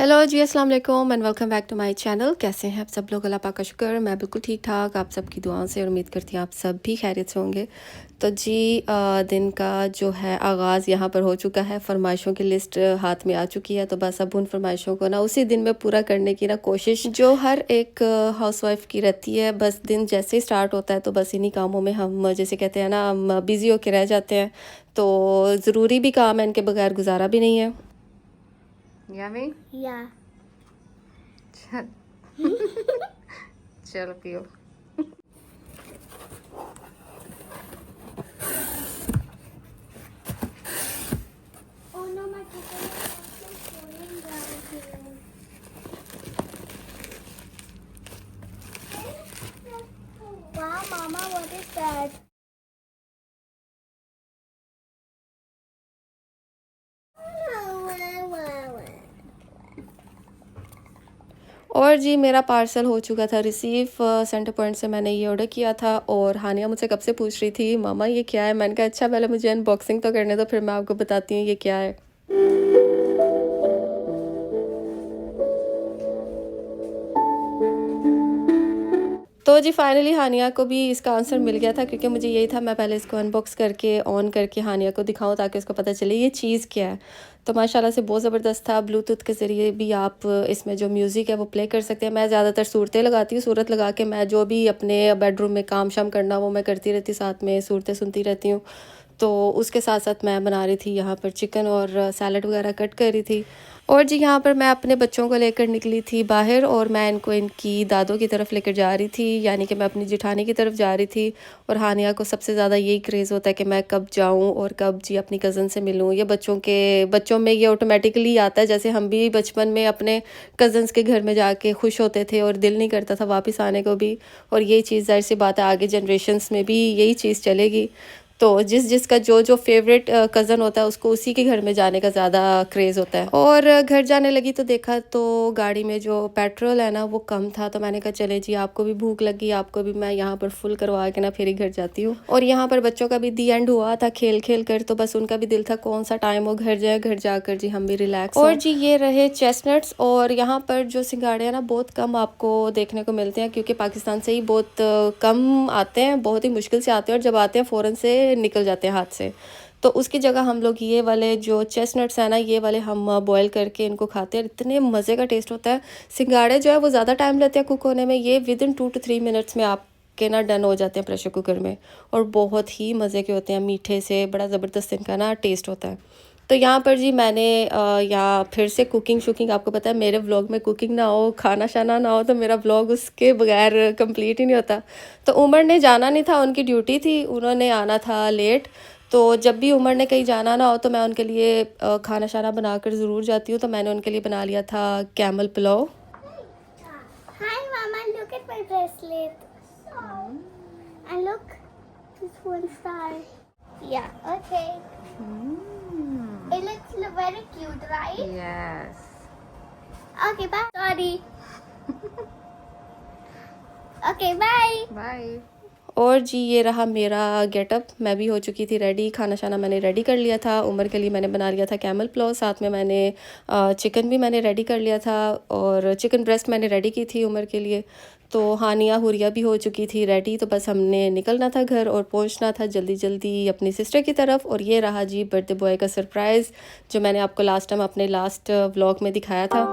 Hello जी, अस्सलाम वालेकुम and welcome back to my channel. कैसे हैं आप सब लोग? अल्लाह पाक का शुक्र, मैं बिल्कुल ठीक ठाक। आप सबकी दुआओं से और उम्मीद करती हूँ आप सब भी खैरियत से होंगे। तो जी दिन का जो है आगाज़ यहाँ पर हो चुका है। फरमाइशों की लिस्ट हाथ में आ चुकी है, तो बस अब उन फरमाइशों को ना उसी दिन में पूरा करने की ना कोशिश जो हर एक हाउसवाइफ की रहती है। बस दिन जैसे ही स्टार्ट होता है तो बस इन्हीं कामों में हम जैसे कहते हैं ना, हम बिज़ी होके रह जाते हैं। तो ज़रूरी भी काम है, इनके बगैर गुजारा भी नहीं है। यामी Yeah. चल चल पियो। Oh no, my chicken is actually falling down here. Wow, Mama, what is that? और जी मेरा पार्सल हो चुका था रिसीव। सेंटर पॉइंट से मैंने ये ऑर्डर किया था और हानिया मुझसे कब से पूछ रही थी, मामा ये क्या है। मैंने कहा अच्छा पहले मुझे अनबॉक्सिंग तो करने दो, फिर मैं आपको बताती हूँ ये क्या है। तो जी फाइनली हानिया को भी इसका आंसर मिल गया था, क्योंकि मुझे यही था मैं पहले इसको अनबॉक्स करके ऑन करके हानिया को दिखाऊं ताकि उसको पता चले ये चीज़ क्या है। तो माशाल्लाह से बहुत ज़बरदस्त था। ब्लूटूथ के ज़रिए भी आप इसमें जो म्यूज़िक है वो प्ले कर सकते हैं। मैं ज़्यादातर सूरतें लगाती हूँ, सूरत लगा के मैं जो भी अपने बेडरूम में काम शाम करना वो मैं करती रहती, साथ में सूरतें सुनती रहती हूँ। तो उसके साथ साथ मैं बना रही थी यहाँ पर चिकन और सैलड वगैरह कट कर रही थी। और जी यहाँ पर मैं अपने बच्चों को लेकर निकली थी बाहर, और मैं इनको इनकी दादों की तरफ लेकर जा रही थी, यानी कि मैं अपनी जेठानी की तरफ जा रही थी। और हानिया को सबसे ज़्यादा यही क्रेज़ होता है कि मैं कब जाऊँ और कब जी अपनी कज़न से मिलूँ। ये बच्चों में ये ऑटोमेटिकली आता है, जैसे हम भी बचपन में अपने कज़न्स के घर में जाके खुश होते थे और दिल नहीं करता था वापस आने को भी। और यही चीज़ ज़ाहिर सी बात है आगे जनरेशन्स में भी यही चीज़ चलेगी। तो जिसका जो फेवरेट कज़न होता है उसको उसी के घर में जाने का ज़्यादा क्रेज़ होता है। और घर जाने लगी तो देखा तो गाड़ी में जो पेट्रोल है ना वो कम था। तो मैंने कहा चले जी, आपको भी भूख लगी, आपको भी मैं यहाँ पर फुल करवा के ना फिर ही घर जाती हूँ। और यहाँ पर बच्चों का भी दी एंड हुआ था खेल खेल कर, तो बस उनका भी दिल था कौन सा टाइम हो घर जाए, घर जाकर जी हम भी रिलैक्स। और जी ये रहे चेस्टनट्स। और यहाँ पर जो सिंगाड़े हैं ना बहुत कम आपको देखने को मिलते हैं, क्योंकि पाकिस्तान से ही बहुत कम आते हैं, बहुत ही मुश्किल से आते हैं, और जब आते हैं फ़ौरन से निकल जाते हैं हाथ से। तो उसकी जगह हम लोग ये वाले जो चेस्टनट्स हैं ना, ये वाले हम बॉयल करके इनको खाते हैं। इतने मज़े का टेस्ट होता है। सिंगाड़े जो है वो ज़्यादा टाइम लेते हैं कुक होने में, ये विद इन 2 to 3 मिनट्स में आप के ना डन हो जाते हैं प्रेशर कुकर में, और बहुत ही मज़े के होते हैं, मीठे से बड़ा ज़बरदस्त इनका ना टेस्ट होता है। तो यहाँ पर जी मैंने यहाँ फिर से कुकिंग शुकिंग, आपको पता है मेरे व्लॉग में कुकिंग ना हो, खाना शाना ना हो तो मेरा व्लॉग उसके बगैर कंप्लीट ही नहीं होता। तो उमर ने जाना नहीं था, उनकी ड्यूटी थी, उन्होंने आना था लेट। तो जब भी उमर ने कहीं जाना ना हो तो मैं उनके लिए खाना शाना बनाकर ज़रूर जाती हूँ। तो मैंने उनके लिए बना लिया था camel pulao. Hi, Mama, look at my bracelet. And look, this one star. Yeah, okay. It looks very cute, right? Yes. Okay, bye. Sorry. Okay, bye. Bye. और जी ये रहा मेरा गेटअप। मैं भी हो चुकी थी रेडी, खाना शाना मैंने रेडी कर लिया था। उमर के लिए मैंने बना लिया था कैमल पुलाव, साथ में मैंने चिकन भी मैंने रेडी कर लिया था, और चिकन ब्रेस्ट मैंने रेडी की थी उमर के लिए। तो हानिया हुरिया भी हो चुकी थी रेडी, तो बस हमने निकलना था घर और पहुंचना था जल्दी जल्दी अपनी सिस्टर की तरफ। और ये रहा जी बर्थडे बॉय का सरप्राइज़, जो मैंने आपको लास्ट टाइम अपने लास्ट व्लॉग में दिखाया था।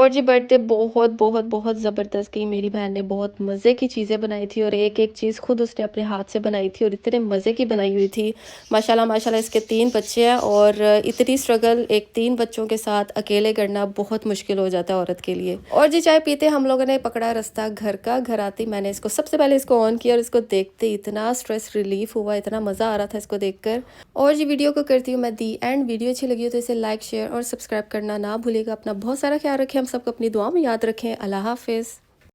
और जी बर्थडे बहुत बहुत बहुत ज़बरदस्त गई। मेरी बहन ने बहुत मज़े की चीज़ें बनाई थी और एक एक चीज़ खुद उसने अपने हाथ से बनाई थी और इतने मज़े की बनाई हुई थी। माशाल्लाह माशाल्लाह इसके 3 बच्चे हैं और इतनी स्ट्रगल एक 3 बच्चों के साथ अकेले करना बहुत मुश्किल हो जाता है औरत के लिए। और जी चाय पीते हम लोगों ने पकड़ा रास्ता घर का। घर आते मैंने इसको सबसे पहले इसको ऑन किया और इसको देखते ही इतना स्ट्रेस रिलीफ हुआ, इतना मज़ा आ रहा था इसको देखकर। और जी वीडियो को करती हूँ मैं दी एंड। वीडियो अच्छी लगी हो तो इसे लाइक शेयर और सब्सक्राइब करना ना भूलिएगा। अपना बहुत सारा ख्याल रखें, हम सबको अपनी दुआ में याद रखें। अल्लाह हाफिज़।